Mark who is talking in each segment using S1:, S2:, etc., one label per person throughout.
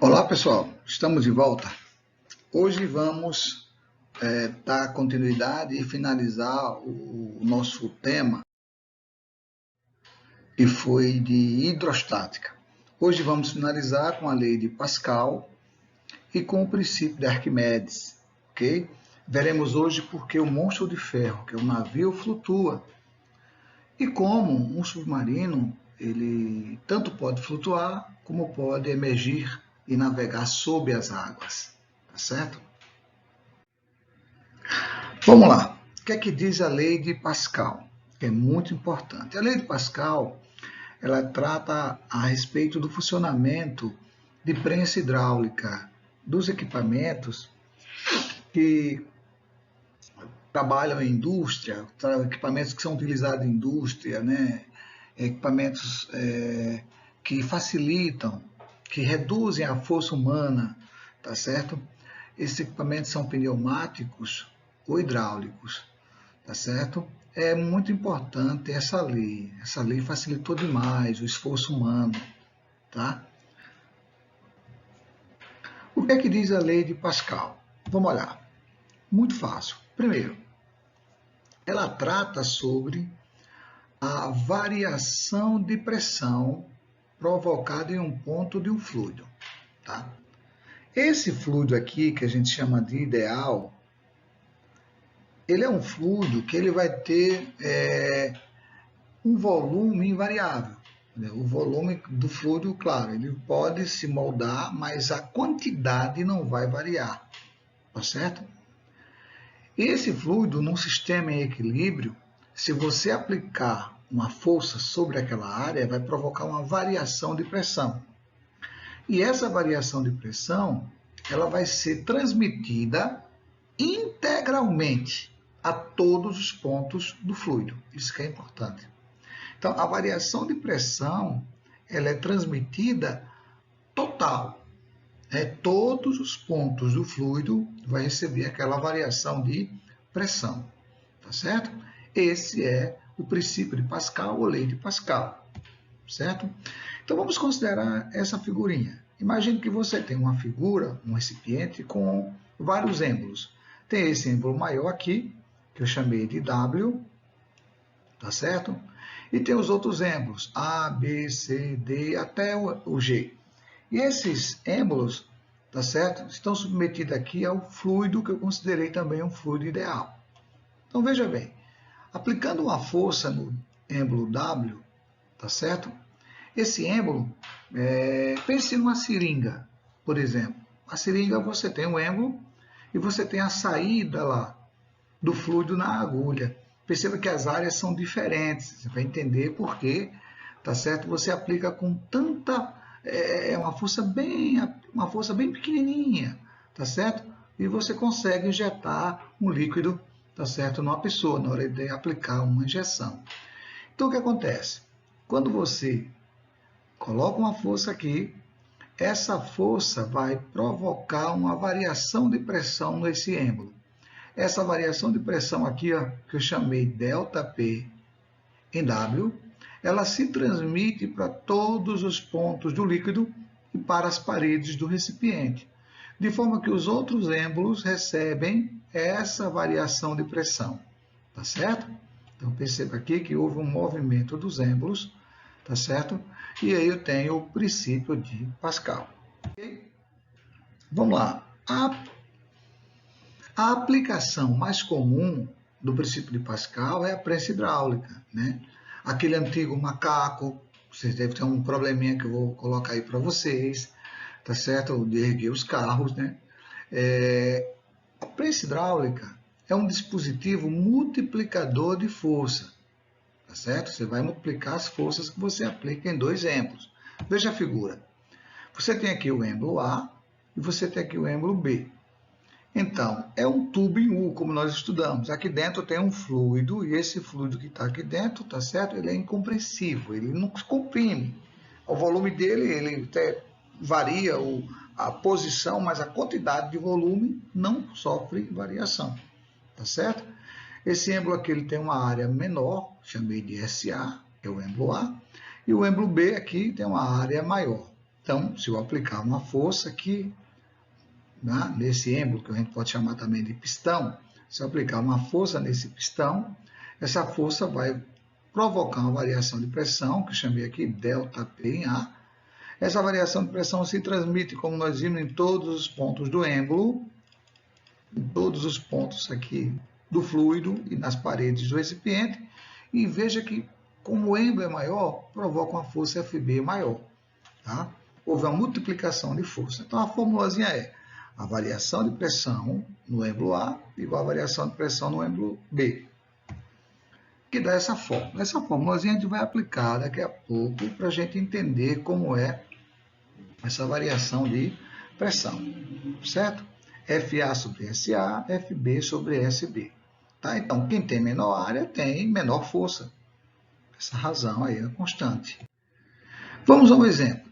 S1: Olá pessoal, estamos de volta. Hoje vamos dar continuidade e finalizar o nosso tema, que foi de hidrostática. Hoje vamos finalizar com a lei de Pascal e com o princípio de Arquimedes, ok? Veremos hoje porque o monstro de ferro, que é o navio, flutua. E como um submarino, ele tanto pode flutuar, como pode emergir e navegar sob as águas, tá certo? Vamos lá. O que é que diz a lei de Pascal? Que é muito importante. A lei de Pascal, ela trata a respeito do funcionamento de prensa hidráulica dos equipamentos que trabalham em indústria, equipamentos que são utilizados em indústria, né? Equipamentos que facilitam, que reduzem a força humana, tá certo? Esses equipamentos são pneumáticos ou hidráulicos, tá certo? É muito importante essa lei. Essa lei facilitou demais o esforço humano, tá? O que é que diz a lei de Pascal? Vamos olhar. Muito fácil. Primeiro, ela trata sobre a variação de pressão provocada em um ponto de um fluido, tá? Esse fluido aqui, que a gente chama de ideal, ele é um fluido que ele vai ter um volume invariável. O volume do fluido, claro, ele pode se moldar, mas a quantidade não vai variar, tá certo? Esse fluido, num sistema em equilíbrio, se você aplicar uma força sobre aquela área, vai provocar uma variação de pressão. E essa variação de pressão, ela vai ser transmitida integralmente a todos os pontos do fluido. Isso que é importante. Então, a variação de pressão, ela é transmitida total. Todos os pontos do fluido vai receber aquela variação de pressão, tá certo? Esse é o princípio de Pascal ou lei de Pascal, certo? Então vamos considerar essa figurinha. Imagine que você tem uma figura, um recipiente com vários êmbolos. Tem esse êmbolo maior aqui, que eu chamei de W, tá certo? E tem os outros êmbolos, A, B, C, D, até o G. E esses êmbolos, tá certo? Estão submetidos aqui ao fluido que eu considerei também um fluido ideal. Então veja bem, aplicando uma força no êmbolo W, tá certo? Esse êmbolo, pense numa seringa, por exemplo. A seringa você tem um êmbolo e você tem a saída lá do fluido na agulha. Perceba que as áreas são diferentes, você vai entender por quê, tá certo? Você aplica com tanta uma força bem pequenininha, tá certo? E você consegue injetar um líquido, tá certo, numa pessoa na hora de aplicar uma injeção. Então o que acontece? Quando você coloca uma força aqui, essa força vai provocar uma variação de pressão nesse êmbolo. Essa variação de pressão aqui, ó, que eu chamei ΔP em W, ela se transmite para todos os pontos do líquido e para as paredes do recipiente, de forma que os outros êmbolos recebem essa variação de pressão, tá certo? Então perceba aqui que houve um movimento dos êmbolos, tá certo? E aí eu tenho o princípio de Pascal. Okay? Vamos lá. A aplicação mais comum do princípio de Pascal é a prensa hidráulica, né? Aquele antigo macaco, vocês devem ter um probleminha que eu vou colocar aí para vocês, tá certo? De erguer os carros, né? A prensa hidráulica é um dispositivo multiplicador de força, tá certo? Você vai multiplicar as forças que você aplica em dois êmbolos. Veja a figura. Você tem aqui o êmbolo A e você tem aqui o êmbolo B. Então, é um tubo em U, como nós estudamos. Aqui dentro tem um fluido, e esse fluido que está aqui dentro, tá certo? Ele é incompressível, ele não se comprime. O volume dele, ele até varia a posição, mas a quantidade de volume não sofre variação, tá certo? Esse êmbolo aqui ele tem uma área menor, chamei de SA, que é o êmbolo A, e o êmbolo B aqui tem uma área maior, Então, se eu aplicar uma força aqui, né, nesse êmbolo, que a gente pode chamar também de pistão, se eu aplicar uma força nesse pistão, essa força vai provocar uma variação de pressão, que eu chamei aqui ΔP em A. Essa variação de pressão se transmite, como nós vimos, em todos os pontos do êmbolo, em todos os pontos aqui do fluido e nas paredes do recipiente. E veja que, como o êmbolo é maior, provoca uma força FB maior. Tá? Houve uma multiplicação de força. Então, a formulazinha é a variação de pressão no êmbolo A igual a variação de pressão no êmbolo B, que dá essa fórmula. Essa formulazinha a gente vai aplicar daqui a pouco para a gente entender como é essa variação de pressão, certo? FA sobre SA, FB sobre SB. Tá? Então, quem tem menor área tem menor força. Essa razão aí é constante. Vamos a um exemplo.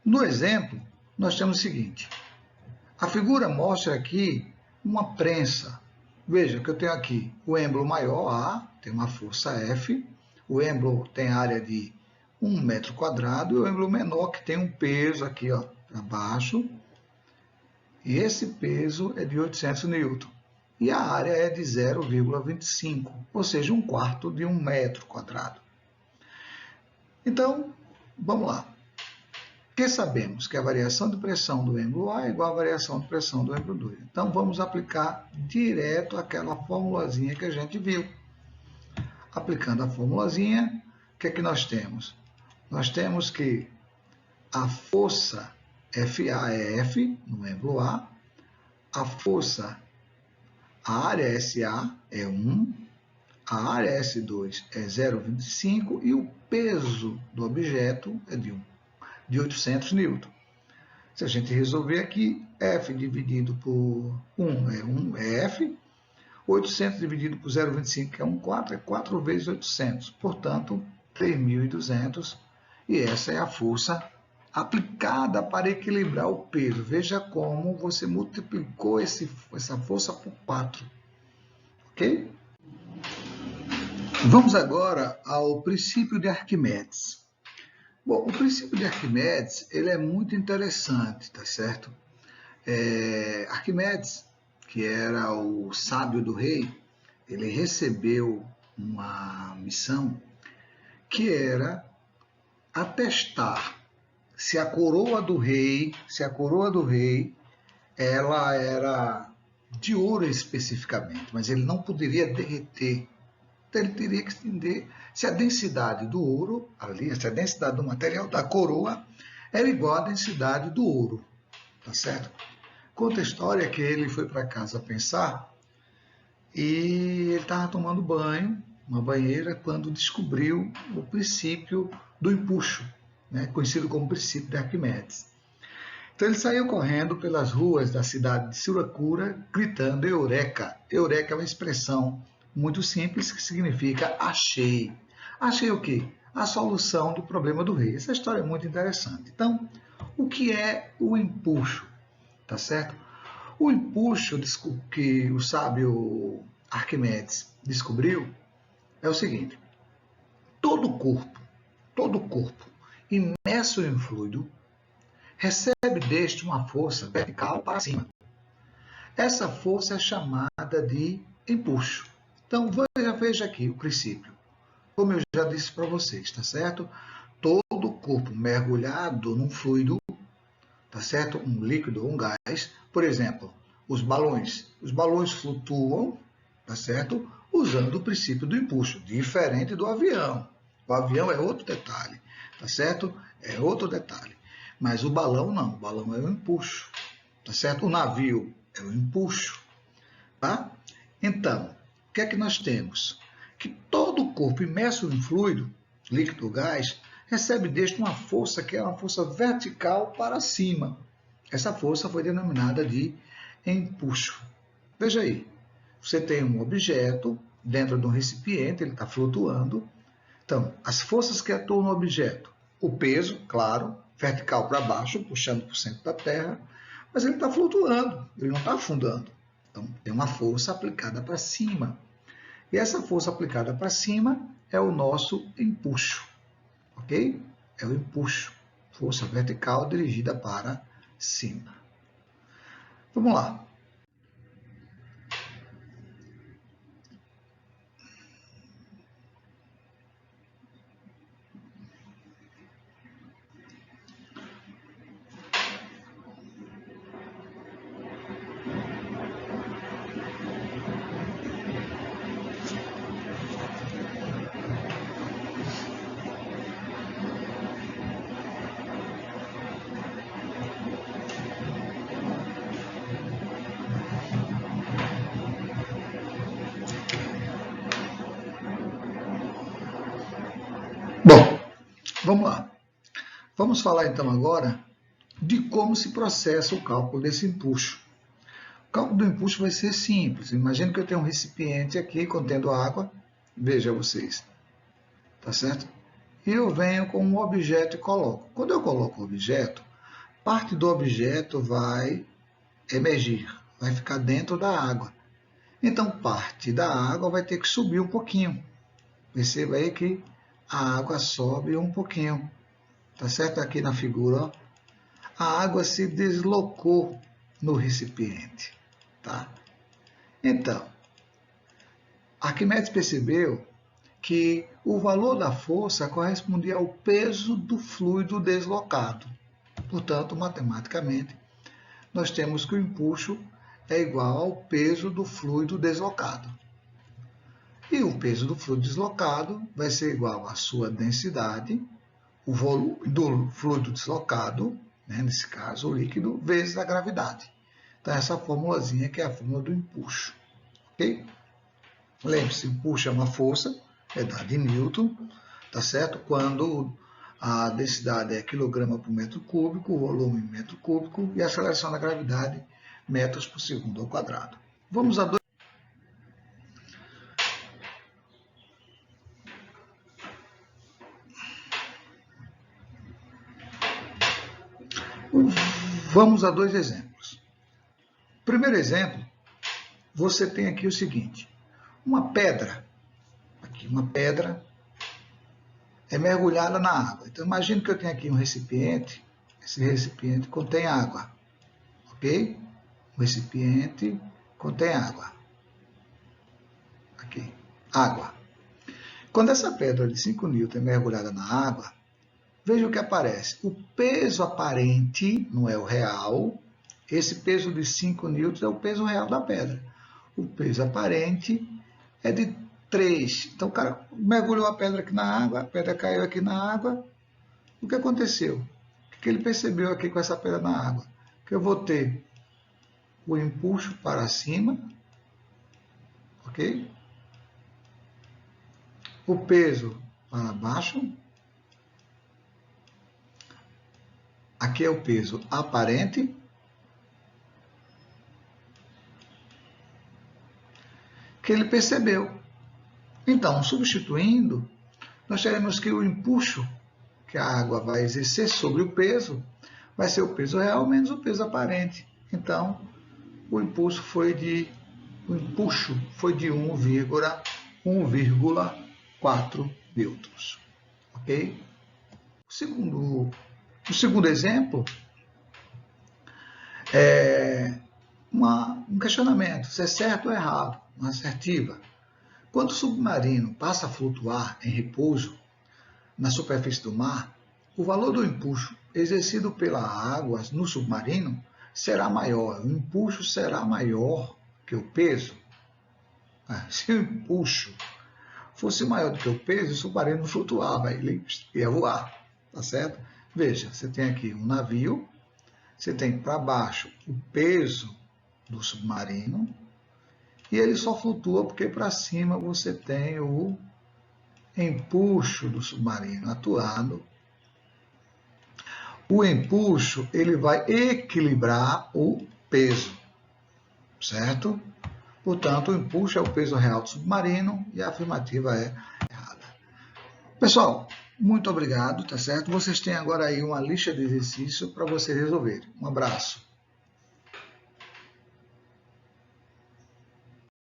S1: No exemplo, nós temos o seguinte. A figura mostra aqui uma prensa. Veja que eu tenho aqui o êmbolo maior, A, tem uma força F. O êmbolo tem área de 1 metro quadrado. E o êmbolo menor, que tem um peso aqui para baixo. E esse peso é de 800 newton. E a área é de 0,25, ou seja, 1/4 de 1 metro quadrado. Então, vamos lá. Que sabemos que a variação de pressão do êmbolo A é igual à variação de pressão do êmbolo 2. Então, vamos aplicar direto aquela formulazinha que a gente viu. Aplicando a formulazinha, o que é que nós temos? Nós temos que a força FA é F no êmbolo A, a força, a área SA é 1, a área S2 é 0,25 e o peso do objeto é de 800 newton. Se a gente resolver aqui, F dividido por 1 é F, 800 dividido por 0,25 que é 1/4, é 4 vezes 800, portanto, 3.200, e essa é a força aplicada para equilibrar o peso. Veja como você multiplicou essa força por 4, ok? Vamos agora ao princípio de Arquimedes. Bom, o princípio de Arquimedes ele é muito interessante, tá certo? Arquimedes, que era o sábio do rei, ele recebeu uma missão que era atestar se a coroa do rei, ela era de ouro especificamente, mas ele não poderia derreter. Então ele teria que entender se a densidade do ouro, ali, se a densidade do material da coroa era igual à densidade do ouro, tá certo? Conta a história que ele foi para casa pensar e ele estava tomando banho, uma banheira, quando descobriu o princípio do empuxo, né, conhecido como princípio de Arquimedes. Então ele saiu correndo pelas ruas da cidade de Suracura, gritando Eureka. Eureka é uma expressão muito simples que significa achei. Achei o quê? A solução do problema do rei. Essa história é muito interessante. Então, o que é o empuxo? Tá certo? O empuxo que o sábio Arquimedes descobriu é o seguinte: todo corpo imerso em fluido recebe deste uma força vertical para cima. Essa força é chamada de empuxo. Então, veja aqui o princípio. Como eu já disse para vocês, tá certo? Todo corpo mergulhado num fluido, tá certo? Um líquido ou um gás. Por exemplo, os balões. Os balões flutuam, tá certo? Usando o princípio do empuxo, diferente do avião. O avião é outro detalhe, tá certo? É outro detalhe. Mas o balão não, o balão é o empuxo, tá certo? O navio é o empuxo, tá? Então, o que é que nós temos? Que todo corpo imerso em fluido, líquido ou gás, recebe deste uma força que é uma força vertical para cima. Essa força foi denominada de empuxo. Veja aí, você tem um objeto dentro de um recipiente, ele está flutuando. Então, as forças que atuam no objeto, o peso, claro, vertical para baixo, puxando para o centro da Terra, mas ele está flutuando, ele não está afundando. Então, tem uma força aplicada para cima. E essa força aplicada para cima é o nosso empuxo, ok? É o empuxo. Força vertical dirigida para cima. Vamos lá. Bom, vamos lá. Vamos falar então agora de como se processa o cálculo desse empuxo. O cálculo do empuxo vai ser simples. Imagine que eu tenho um recipiente aqui contendo água. Veja vocês. Tá certo? E eu venho com um objeto e coloco. Quando eu coloco o objeto, parte do objeto vai emergir, vai ficar dentro da água. Então, parte da água vai ter que subir um pouquinho. Perceba aí que a água sobe um pouquinho. Tá certo? Aqui na figura, ó, a água se deslocou no recipiente. Tá? Então, Arquimedes percebeu que o valor da força correspondia ao peso do fluido deslocado. Portanto, matematicamente, nós temos que o empuxo é igual ao peso do fluido deslocado. E o peso do fluido deslocado vai ser igual à sua densidade, o volume do fluido deslocado, né, nesse caso o líquido, vezes a gravidade. Então, essa formulazinha que é a fórmula do empuxo. Ok? Lembre-se, empuxo é uma força, é dada em Newton, tá certo? Quando a densidade é quilograma por metro cúbico, o volume em metro cúbico e a aceleração da gravidade metros por segundo ao quadrado. Vamos a dois exemplos. Primeiro exemplo, você tem aqui o seguinte, uma pedra é mergulhada na água. Então, imagine que eu tenho aqui um recipiente, esse recipiente contém água, ok? O recipiente contém água. Aqui, água. Quando essa pedra de 5 N é mergulhada na água, veja o que aparece. O peso aparente não é o real. Esse peso de 5 N é o peso real da pedra. O peso aparente é de 3. Então, o cara mergulhou a pedra aqui na água, a pedra caiu aqui na água. O que aconteceu? O que ele percebeu aqui com essa pedra na água? Que eu vou ter o empuxo para cima, ok? O peso para baixo. Aqui é o peso aparente. Que ele percebeu. Então, substituindo, nós teremos que o empuxo que a água vai exercer sobre o peso vai ser o peso real menos o peso aparente. Então, o empuxo foi de 1,4 newtons. Ok? O segundo exemplo é um questionamento, se é certo ou errado, uma assertiva. Quando o submarino passa a flutuar em repouso na superfície do mar, o valor do empuxo exercido pela água no submarino será maior. O empuxo será maior que o peso. Se o empuxo fosse maior do que o peso, o submarino não flutuava, ele ia voar. Tá certo? Veja, você tem aqui um navio, você tem para baixo o peso do submarino, e ele só flutua porque para cima você tem o empuxo do submarino atuando. O empuxo ele vai equilibrar o peso, certo? Portanto, o empuxo é o peso real do submarino e a afirmativa é errada. Pessoal, muito obrigado, tá certo? Vocês têm agora aí uma lista de exercícios para vocês resolverem. Um abraço.